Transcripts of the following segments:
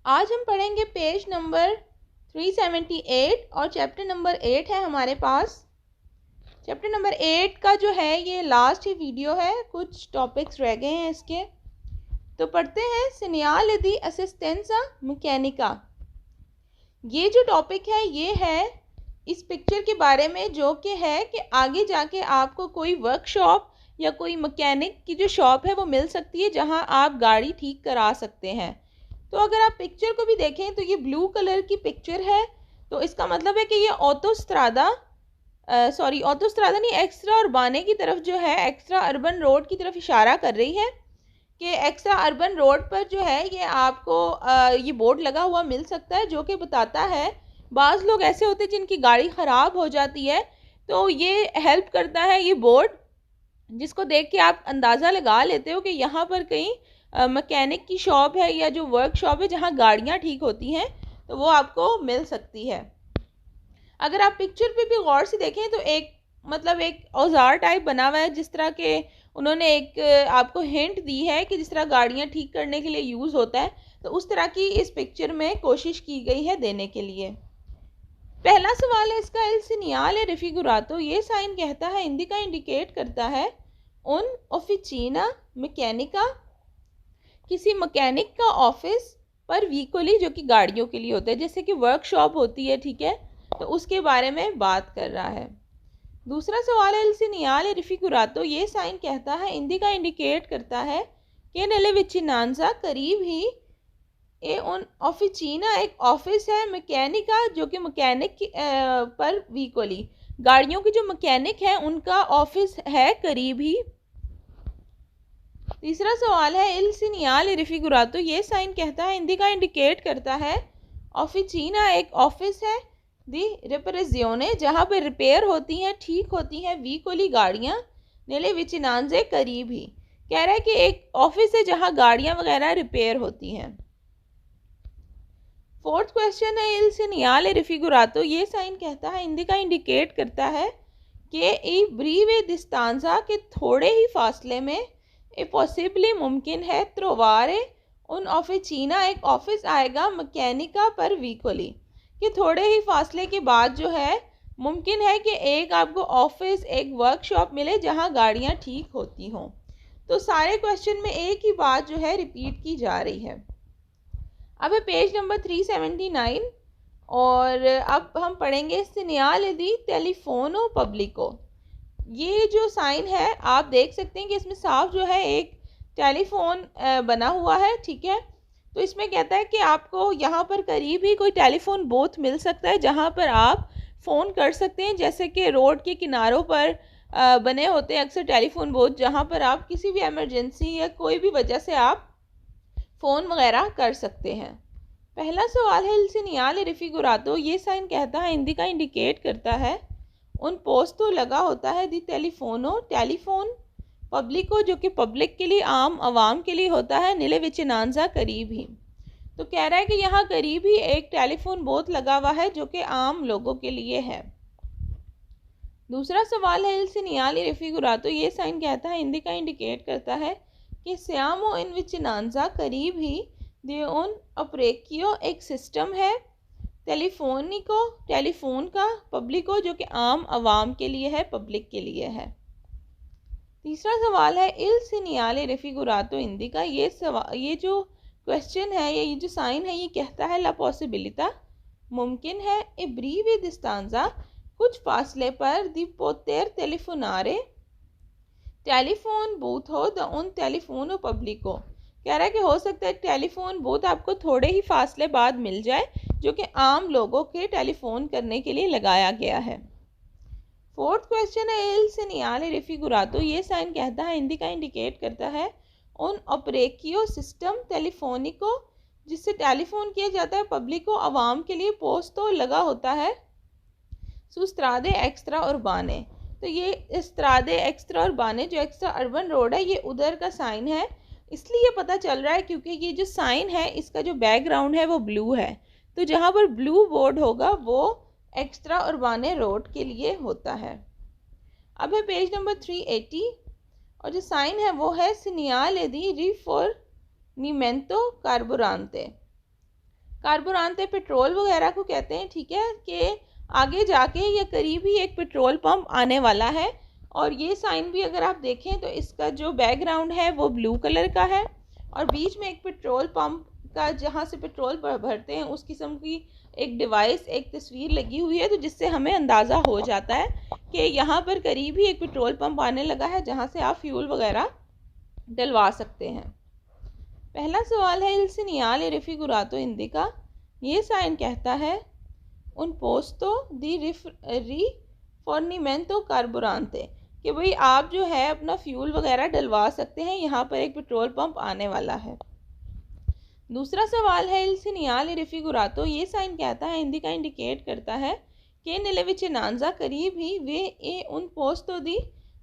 आज हम पढ़ेंगे पेज नंबर 378 और चैप्टर नंबर 8 है हमारे पास। चैप्टर नंबर 8 का जो है ये लास्ट ही वीडियो है, कुछ टॉपिक्स रह गए हैं इसके। तो पढ़ते हैं सीनियल दी असिस्टेंसा मैकेनिका। ये जो टॉपिक है ये है इस पिक्चर के बारे में, जो कि है कि आगे जाके आपको कोई वर्कशॉप या कोई मैकेनिक की जो शॉप है वो मिल सकती है जहां आप गाड़ी ठीक करा सकते हैं। तो अगर आप पिक्चर को भी देखें तो ये ब्लू कलर की पिक्चर है, तो इसका मतलब है कि ये ऑटोस्ट्रादा नहीं, एक्स्ट्रा उर्बाने की तरफ जो है, एक्स्ट्रा अर्बन रोड की तरफ इशारा कर रही है कि एक्स्ट्रा अर्बन रोड पर जो है ये आपको ये बोर्ड लगा हुआ मिल सकता है, जो कि बताता है बाज़ लोग ऐसे होते हैं जिनकी गाड़ी ख़राब हो जाती है, तो ये हेल्प करता है ये बोर्ड, जिसको देख के आप अंदाज़ा लगा लेते हो कि यहाँ पर कहीं मैकेनिक की शॉप है या जो वर्कशॉप है जहाँ गाड़ियाँ ठीक होती हैं, तो वो आपको मिल सकती है। अगर आप पिक्चर पे भी गौर से देखें तो एक औजार टाइप बना हुआ है, जिस तरह के उन्होंने एक आपको हिंट दी है कि जिस तरह गाड़ियाँ ठीक करने के लिए यूज़ होता है, तो उस तरह की इस पिक्चर में कोशिश की गई है देने के लिए। पहला सवाल है इसका, एल सीनियल रिफिगुरातो, ये साइन कहता है, इंडिका इंडिकेट करता है उन ऑफिसीना मैकेनिका, किसी मैकेनिक का ऑफिस पर व्हीकली, जो कि गाड़ियों के लिए होता है, जैसे कि वर्कशॉप होती है, ठीक है, तो उसके बारे में बात कर रहा है। दूसरा सवाल है, एल सीनियल रिफिगुरातो, ये साइन कहता है, इंडिका इंडिकेट करता है कि नेले विचिनांजा, करीब ही ए उन ऑफिसीना, एक ऑफिस है, मैकेनिका, जो कि मैकेनिक पर व्हीकली, गाड़ियों के जो मैकेनिक हैं उनका ऑफिस है करीब ही। तीसरा सवाल है, इल सीनियल रिफिगुरातो, ये साइन कहता है, इंडिका इंडिकेट करता है, ऑफिसीना एक ऑफिस है, दी रिपेरेजियोने, जहाँ पर रिपेयर होती हैं, ठीक होती हैं व्हीकली गाड़ियाँ, नेले विचिनांजे, करीब ही, कह रहा है कि एक ऑफिस है जहाँ गाड़ियाँ वगैरह रिपेयर होती हैं। फोर्थ क्वेश्चन है, इल सीनियल रिफिगुरातो, ये साइन कहता है, इंडिका इंडिकेट करता है कि ए ब्रीवे डिस्टेंसा, के थोड़े ही फासले में, ए पॉसिबली मुमकिन है, त्रोवारे उन ऑफिसीना, एक ऑफिस आएगा, मैकेनिका पर व्हीकली, कि थोड़े ही फासले के बाद जो है मुमकिन है कि एक आपको ऑफिस, एक वर्कशॉप मिले जहां गाड़ियां ठीक होती हों। तो सारे क्वेश्चन में एक ही बात जो है रिपीट की जा रही है। अब है पेज नंबर 379 और अब हम पढ़ेंगे सीनियल दी टेलीफोनो पब्लिको। ये जो साइन है आप देख सकते हैं कि इसमें साफ जो है एक टेलीफोन बना हुआ है, ठीक है। तो इसमें कहता है कि आपको यहाँ पर करीब ही कोई टेलीफोन बूथ मिल सकता है जहाँ पर आप फ़ोन कर सकते हैं, जैसे कि रोड के किनारों पर बने होते हैं अक्सर टेलीफोन बूथ, जहाँ पर आप किसी भी इमरजेंसी या कोई भी वजह से आप फ़ोन वगैरह कर सकते हैं। पहला सवाल है, इल सीनियल रिफिगुरातो, ये साइन कहता है, इंडिका इंडिकेट करता है उन पोस्तो लगा होता है, दी टेलीफोनो, टेलीफोन, पब्लिको, जो कि पब्लिक के लिए, आम आवाम के लिए होता है, नीले विचिनांजा, करीब ही। तो कह रहा है कि यहाँ करीब ही एक टेलीफोन बूथ लगा हुआ है जो कि आम लोगों के लिए है। दूसरा सवाल है, इल सीनियल रिफिगुरातो, ये साइन कहता है, इंडिका इंडिकेट करता है कि सियामो इन विचिनांजा, करीब ही, दे उन ऑपरेकियो, एक सिस्टम है, टेलीफोनिको, टेलीफोन का, पब्लिको, जो कि आम आवाम के लिए है, पब्लिक के लिए है। तीसरा सवाल है, इल सीनियल रिफिगुरातो इंडिका, ये जो क्वेश्चन है, ये जो साइन है, ये कहता है, ला पॉसिबिलिटा, मुमकिन है, ए ब्रीवे डिस्टेंसा, कुछ फासले पर, दी पोतेर टेलीफोनारे, टेलीफोन बूथ हो, द उन टेलीफोनो पब्लिको, कह रहा है कि हो सकता है टेलीफोन बूथ आपको थोड़े ही फासले बाद मिल जाए, जो कि आम लोगों के टेलीफोन करने के लिए लगाया गया है। फोर्थ क्वेश्चन है, इल सीनियल रिफिगुरातो, ये साइन कहता है, इंडिका इंडिकेट करता है उन ऑपरेकियो सिस्टम टेलीफोनिको, जिससे टेलीफोन किया जाता है, पब्लिको, आवाम के लिए, पोस्तो लगा होता है, सुस्त्रादे एक्स्ट्रा उर्बाने, तो ये इस्त्रादे एक्स्ट्रा उर्बाने, जो एक्स्ट्रा अर्बन रोड है, ये उधर का साइन है, इसलिए पता चल रहा है क्योंकि ये जो साइन है इसका जो बैकग्राउंड है वो ब्लू है, तो जहाँ पर ब्लू बोर्ड होगा वो एक्स्ट्रा उर्बाने रोड के लिए होता है। अब है पेज नंबर 380 और जो साइन है वो है सीनियल दी रिफॉर्निमेंटो कार्बोरांते। कार्बोरांते पेट्रोल वगैरह को कहते हैं, ठीक है, कि आगे जाके या करीब ही एक पेट्रोल पंप आने वाला है। और ये साइन भी अगर आप देखें तो इसका जो बैकग्राउंड है वो ब्लू कलर का है और बीच में एक पेट्रोल पंप का जहाँ से पेट्रोल भरते हैं उस किस्म की एक डिवाइस, एक तस्वीर लगी हुई है, तो जिससे हमें अंदाज़ा हो जाता है कि यहाँ पर करीब ही एक पेट्रोल पंप आने लगा है जहाँ से आप फ्यूल वगैरह डलवा सकते हैं। पहला सवाल है, इल सीनियाले रिफिगुरातो इंडिका, ये साइन कहता है उन पोस्तो दी रिफॉर्निमेंटो कार्बोरांते, कि भाई आप जो है अपना फ्यूल वगैरह डलवा सकते हैं, यहाँ पर एक पेट्रोल पंप आने वाला है। दूसरा सवाल है, इल सीनियाले रिफिगुरातो, ये साइन कहता है इंडिका इंडिकेट करता है कि नेले विचिनांजा करीब ही वे ए उन पोस्तो दी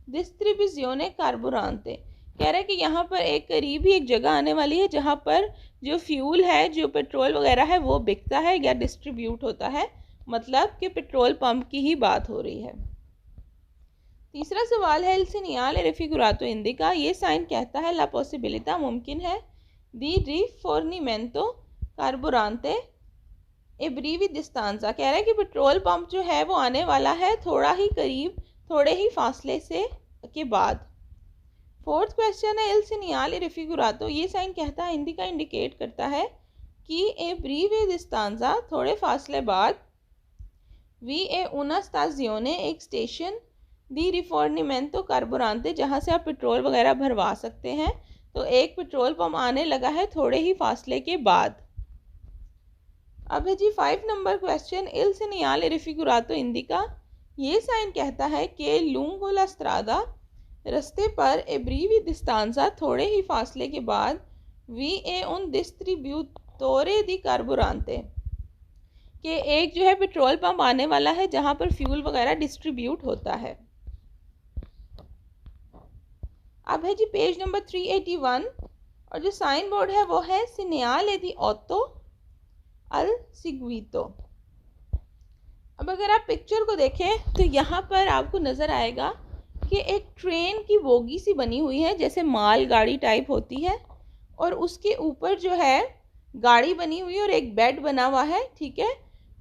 डिस्ट्रीब्यूशियोने कार्बोरांते, कह रहा है कि यहाँ पर एक करीब ही एक जगह आने वाली है जहाँ पर जो फ्यूल है, जो पेट्रोल वगैरह है वो बिकता है या डिस्ट्रीब्यूट होता है, मतलब कि पेट्रोल पंप की ही बात हो रही है। तीसरा सवाल है, इल सीनियाले रिफिगुरातो इंडिका, ये साइन कहता है ला पॉसिबिलिटा, मुमकिन है, दी रिफॉर्निमेंटो कार्बोरांते ए ब्रीवी डिस्टांजा, कह रहा है कि पेट्रोल पंप जो है वो आने वाला है थोड़ा ही करीब, थोड़े ही फासले से के बाद। फोर्थ क्वेश्चन है, इल सीनियाले रिफिगुरातो, ये साइन कहता है इंडिका इंडिकेट करता है कि ए ब्रीवी डिस्टांजा, थोड़े फासले बाद, वी ए उना स्टाजियोने, एक स्टेशन, दी रिफॉर्निमेंटो कार्बोरांते, जहाँ से आप पेट्रोल वगैरह भरवा सकते हैं, तो एक पेट्रोल पंप आने लगा है थोड़े ही फासले के बाद। अब है जी 5 नंबर क्वेश्चन, इल सीनियाले रिफिगुरातो इंडिका, ये साइन कहता है कि लूंगो ला स्ट्रादा, रास्ते पर ए ब्रीवी डिस्टांजा, थोड़े ही फासले के बाद, वी ए उन डिस्ट्रीब्यूटोरे दी कार्बोरांते, कि एक जो है पेट्रोल पंप आने वाला है जहाँ पर फ्यूल वगैरह डिस्ट्रीब्यूट होता है। अब है जी पेज नंबर 381 और जो साइन बोर्ड है वो है सीनियाले दी ऑटो अल सिग्वितो। अब अगर आप पिक्चर को देखें तो यहाँ पर आपको नज़र आएगा कि एक ट्रेन की बोगी सी बनी हुई है, जैसे माल गाड़ी टाइप होती है, और उसके ऊपर जो है गाड़ी बनी हुई है और एक बेड बना हुआ है, ठीक है।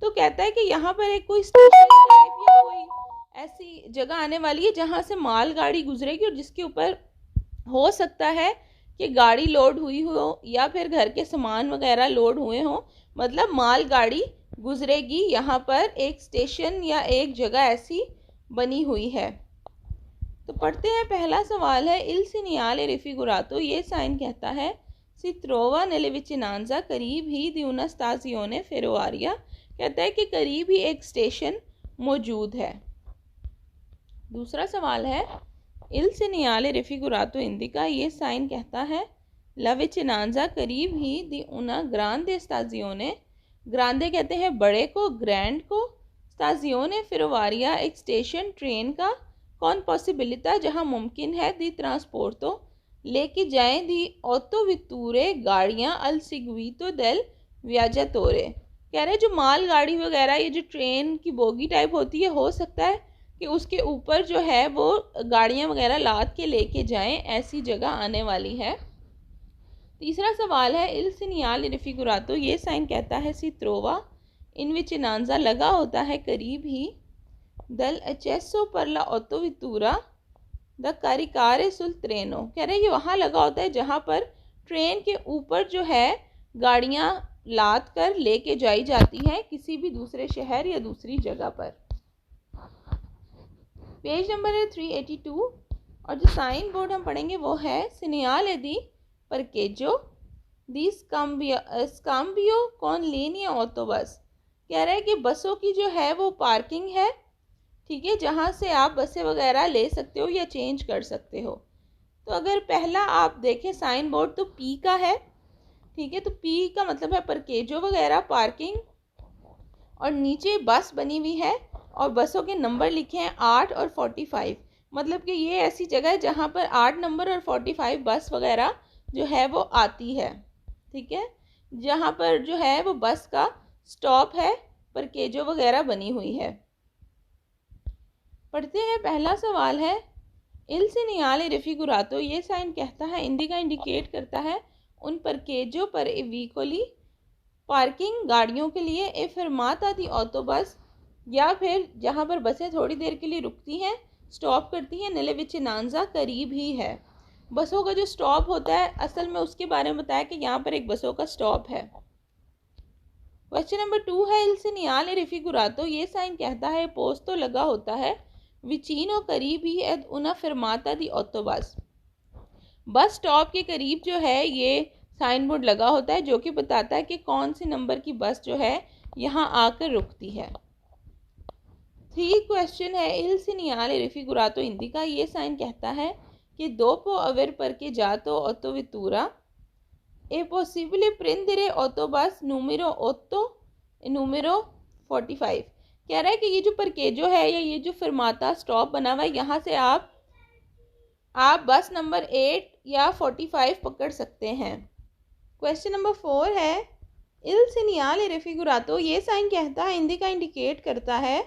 तो कहता है कि यहाँ पर एक कोई स्टेशन टाइप या कोई ऐसी जगह आने वाली है जहाँ से माल गाड़ी गुजरेगी और जिसके ऊपर हो सकता है कि गाड़ी लोड हुई हो या फिर घर के सामान वगैरह लोड हुए हों, मतलब माल गाड़ी गुजरेगी, यहाँ पर एक स्टेशन या एक जगह ऐसी बनी हुई है। तो पढ़ते हैं, पहला सवाल है, इल सीनियाले रिफिगुरातो, ये साइन कहता है सी त्रोवा नेले विचिनांजा, करीब ही दी उना स्टाजियोने फेरोवारिया, कहता है कि करीब ही एक स्टेशन मौजूद है। दूसरा सवाल है, इल सीनियाले रिफिगुरातो इंडिका, ये साइन कहता है ला विचिनांजा, करीब ही दी उना ग्रांदे स्टाजियोने, ग्रांदे कहते हैं बड़े को, ग्रैंड को, स्टाजियोने फेरोवारिया, एक स्टेशन ट्रेन का, कौन पॉसिबिलिटा, जहाँ मुमकिन है, दी ट्रांसपोर्टो, लेके जाएं, दी ऑटो वितूरे, गाड़ियाँ, अल सिग्वितो देल वियाजातोरे, कह रहे हैं जो माल गाड़ी वगैरह, ये जो ट्रेन की बोगी टाइप होती है, हो सकता है कि उसके ऊपर जो है वो गाड़ियाँ वगैरह लाद के लेके जाएं, ऐसी जगह आने वाली है। तीसरा सवाल है, इल सीनियाले रिफिगुरातो, ये साइन कहता है सी त्रोवा इन विचिनांजा, लगा होता है करीब ही, दल अचेसो पर ला ऑटो वितूरा द कारिकारे सुल ट्रेनो, कह रहे हैं ये वहाँ लगा होता है जहाँ पर ट्रेन के ऊपर जो है गाड़ियाँ लाद कर लेके जाई जाती हैं किसी भी दूसरे शहर या दूसरी जगह पर। पेज नंबर है 382 और जो साइन बोर्ड हम पढ़ेंगे वो है सीनियाले दी परकेजो दी स्काम्बियो कॉन लीनिया ऑटो बस, कह रहे हैं कि बसों की जो है वो पार्किंग है, ठीक है, जहाँ से आप बसें वगैरह ले सकते हो या चेंज कर सकते हो। तो अगर पहला आप देखें साइन बोर्ड तो पी का है, ठीक है, तो पी का मतलब है परकेजो वगैरह, पार्किंग, और नीचे बस बनी हुई है और बसों के नंबर लिखे हैं 8 और 45, मतलब कि ये ऐसी जगह है जहाँ पर 8 नंबर और 45 बस वगैरह जो है वो आती है, ठीक है, जहाँ पर जो है वो बस का स्टॉप है, परकेजो वगैरह बनी हुई है। पढ़ते हैं, पहला सवाल है, इल सीनियाले रिफिगुरातो, ये साइन कहता है इंडिका इंडिकेट करता है उन परकेजो पर ए व्हीकली पार्किंग गाड़ियों के लिए ए फर्माता दी ऑटो बस, या फिर जहाँ पर बसें थोड़ी देर के लिए रुकती हैं, स्टॉप करती हैं, नले विचिनांजा करीब ही है। बसों का जो स्टॉप होता है असल में उसके बारे में बताया कि यहाँ पर एक बसों का स्टॉप है। क्वेश्चन नंबर 2 है इल सिनियाले रिफिगुरातो, ये साइन कहता है पोस्ट तो लगा होता है विचिनो करीब ही एद उना फर्माता दी ऑटो बस, बस स्टॉप के करीब जो है ये साइन बोर्ड लगा होता है जो कि बताता है कि कौन से नंबर की बस जो है यहाँ आकर रुकती है। 3 क्वेश्चन है इल सिनियाले रिफिगुरातो इंडिका, ये साइन कहता है कि dopo aver parcheggiato autovettura è possibile prendere autobus numero 8 numero 45। कह रहा है कि ये जो परकेजो है या ये जो फरमाता स्टॉप बना हुआ है यहाँ से आप बस नंबर 8 या 45 पकड़ सकते हैं। क्वेश्चन नंबर 4 है इल सिनियाले रिफिगुरातो, ये साइन कहता है इंडिका इंडिकेट करता है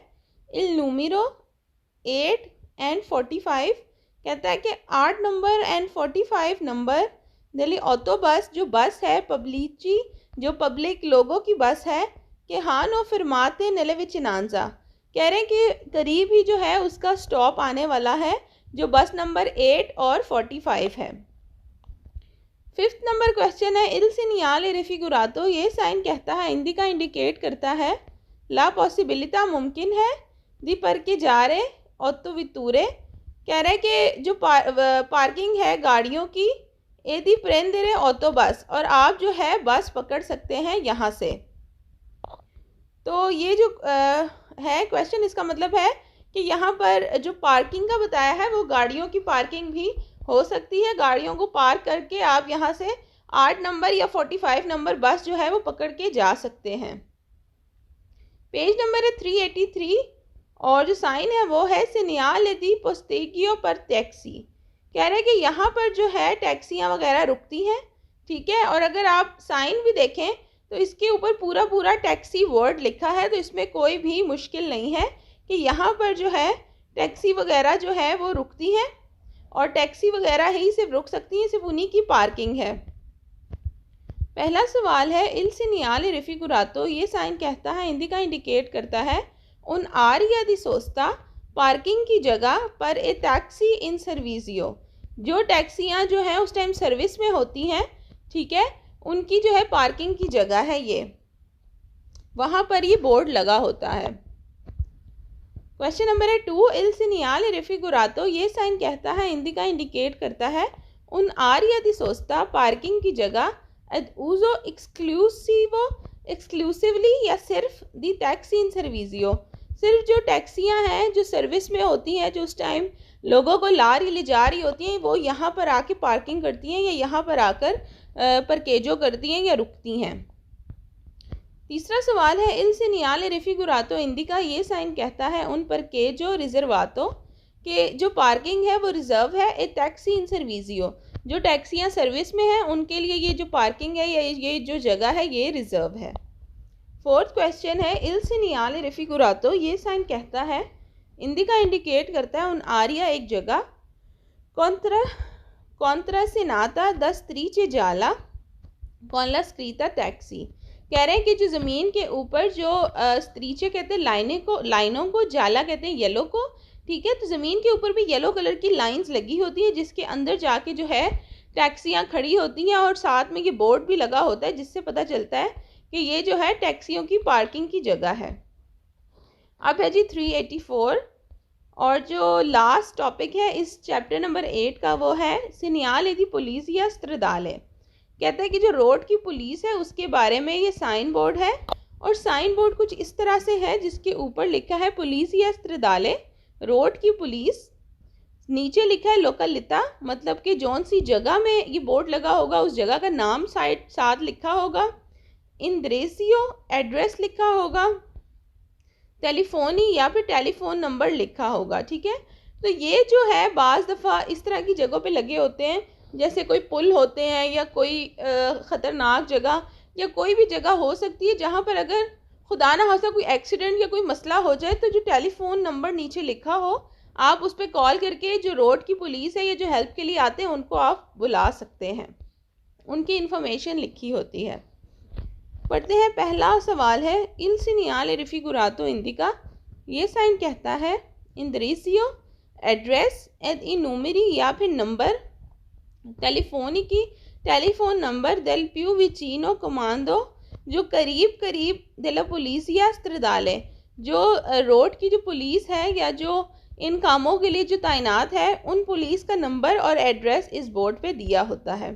इल नूमेरो 8 एंड 45, कहता है कि 8 number and 45 number Delhi auto bus जो बस है पब्लिची जो पब्लिक लोगों की बस है कि हाँ नो फरमाते नले विचिनांजा, कह रहे हैं कि करीब ही जो है उसका स्टॉप आने वाला है जो बस नंबर 8 और 45 है। 5th नंबर क्वेश्चन है इल सिनियाले रिफिगुरातो, ये साइन कहता है इंडिका इंडिकेट करता है ला पॉसिबिलिटा मुमकिन है दी पर के जा रहे ऑटो वितूरे, कह रहे हैं कि जो पार्किंग है गाड़ियों की एदी प्रेंदेरे ऑटो बस, और आप जो है बस पकड़ सकते हैं यहाँ से। तो ये जो है क्वेश्चन इसका मतलब है कि यहाँ पर जो पार्किंग का बताया है वो गाड़ियों की पार्किंग भी हो सकती है, गाड़ियों को पार्क करके आप यहाँ से 8 नंबर या 45 नंबर बस जो है वो पकड़ के जा सकते हैं। पेज नंबर है 383 और जो साइन है वो है सिनियाले दी पोस्टेगियो पर टैक्सी, कह रहे हैं कि यहाँ पर जो है टैक्सियाँ वगैरह रुकती हैं, ठीक है। और अगर आप साइन भी देखें तो इसके ऊपर पूरा टैक्सी वर्ड लिखा है, तो इसमें कोई भी मुश्किल नहीं है कि यहाँ पर जो है टैक्सी वगैरह जो है वो रुकती हैं और टैक्सी वगैरह ही सिर्फ रुक सकती हैं, सिर्फ उन्हीं की पार्किंग है। पहला सवाल है इल सिनियाले रिफिगुरातो, ये साइन कहता है इंडिका इंडिकेट करता है उन आरिया दी सोस्ता पार्किंग की जगह पर ए टैक्सी इन सर्विसियो, जो टैक्सियाँ जो हैं उस टाइम सर्विस में होती हैं, ठीक है, उनकी जो है पार्किंग की जगह है ये, वहाँ पर ये बोर्ड लगा होता है। क्वेश्चन नंबर है 2 इल सिनियाले रिफिगुरातो, ये साइन कहता है इंडिका इंडिकेट करता है उन आरिया दी सोस्ता पार्किंग की जगह एड उजो एक्सक्लूसिवली या सिर्फ दी टैक्सी इन सर्विसियो, सिर्फ जो टैक्सियां हैं जो सर्विस में होती हैं, जो उस टाइम लोगों को ला रही ले जा रही होती हैं, वो यहाँ पर आके पार्किंग करती हैं या यहाँ पर आकर परकेजो करती हैं या रुकती हैं। तीसरा सवाल है इल सिनियाले रिफिगुरातो इंडिका, ये साइन कहता है उन परकेजो रिजर्वातो के जो पार्किंग है वो रिजर्व है ए टैक्सी इन सर्विसियो, जो टैक्सियाँ सर्विस में हैं उनके लिए ये जो पार्किंग है या ये जो जगह है ये रिजर्व है। 4th क्वेश्चन है इल सिनियाले रिफिगुरातो, ये साइन कहता है इंडिका इंडिकेट करता है उन आरिया एक जगह कॉन्ट्रा सिनाता द स्त्रीचे जाला कौन ला स्क्रीता टैक्सी, कह रहे हैं कि जो ज़मीन के ऊपर जो स्त्रीचे कहते हैं लाइनों को जाला कहते हैं येलो को, ठीक है, तो ज़मीन के ऊपर भी येलो कलर की लाइंस लगी होती है जिसके अंदर जाके जो है टैक्सियाँ खड़ी होती हैं और साथ में ये बोर्ड भी लगा होता है जिससे पता चलता है कि ये जो है टैक्सियों की पार्किंग की जगह है। अब है जी 384 और जो लास्ट टॉपिक है इस चैप्टर नंबर 8 का वो है सिनियाले दी पुलिस या स्त्रदाले, कहता है कि जो रोड की पुलिस है उसके बारे में ये साइन बोर्ड है और साइन बोर्ड कुछ इस तरह से है जिसके ऊपर लिखा है पुलिस या स्त्रदाले रोड की पुलिस, नीचे लिखा है लोकलिता मतलब कि जौन सी जगह में ये बोर्ड लगा होगा उस जगह का नाम साथ लिखा होगा, इंद्रेसियो एड्रेस लिखा होगा, टेलीफोनी या फिर टेलीफोन नंबर लिखा होगा, ठीक है। तो ये जो है बाज़ दफ़ा इस तरह की जगहों पे लगे होते हैं, जैसे कोई पुल होते हैं या कोई ख़तरनाक जगह या कोई भी जगह हो सकती है जहाँ पर अगर खुदा ना खास्ता कोई एक्सीडेंट या कोई मसला हो जाए तो जो टेलीफोन नंबर नीचे लिखा हो आप उस पर कॉल करके जो रोड की पुलिस है या जो हेल्प के लिए आते हैं उनको आप बुला सकते हैं, उनकी इन्फॉर्मेशन लिखी होती है। पढ़ते हैं। पहला सवाल है इल सीनियाले रिफिगुरातो इंडिका, ये साइन कहता है इंद्रिसियो, एड्रेस एड ई नूमेरी या फिर नंबर, टेलीफोनिकी टेलीफोन नंबर, देल प्यू विचिनो कमांडो जो करीब करीब, देला पुलिसिया स्त्रदाले जो रोड की जो पुलिस है या जो इन कामों के लिए जो तैनात है उन पुलिस का नंबर और एड्रेस इस बोर्ड पे दिया होता है।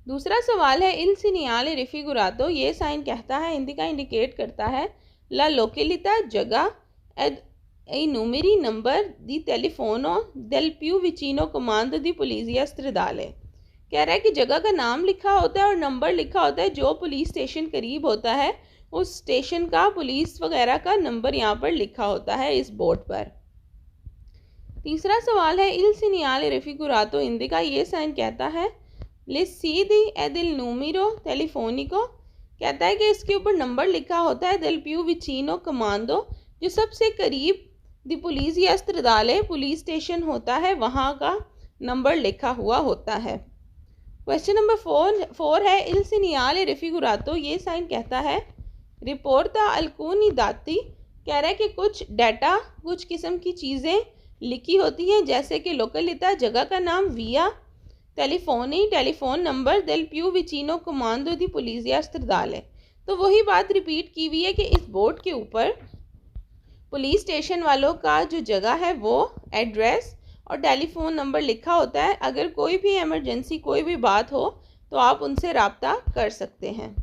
दूसरा सवाल है इल सीनियाले रिफिगुरातो, ये साइन कहता है इंडिका इंडिकेट करता है ला लोकेलिता जगह एड ए नूमेरी नंबर दी टेलीफोनो देल प्यू विचिनो कमांडो दी पुलिसिया स्त्रदाले, कह रहा है कि जगह का नाम लिखा होता है और नंबर लिखा होता है, जो पुलिस स्टेशन करीब होता है उस स्टेशन का पुलिस वगैरह का नंबर यहाँ पर लिखा होता है इस बोर्ड पर। तीसरा सवाल है इल सीनियाले रिफिगुरातो इंडिका, ये साइन कहता है ले सीधी एदिल नूमेरो टेलीफोनिको, कहता है कि इसके ऊपर नंबर लिखा होता है देल प्यू विचिनो कमांडो जो सबसे करीब दी पुलिसिया स्त्रदाले पुलिस स्टेशन होता है वहाँ का नंबर लिखा हुआ होता है। क्वेश्चन नंबर 4 है इल सीनियाले रिफिगुरातो, ये साइन कहता है रिपोर्टा अल्कूनी दाती, कह रहा है कि कुछ डाटा कुछ किस्म की चीज़ें लिखी होती हैं जैसे कि लोकलिता जगह का नाम, विया टेलीफोनी टेलीफोन नंबर, देल प्यू विचिनो कमांडो दी पुलिसिया स्त्रदाले। तो वही बात रिपीट की हुई है कि इस बोर्ड के ऊपर पुलिस स्टेशन वालों का जो जगह है वो एड्रेस और टेलीफोन नंबर लिखा होता है। अगर कोई भी इमरजेंसी कोई भी बात हो तो आप उनसे रब्ता कर सकते हैं।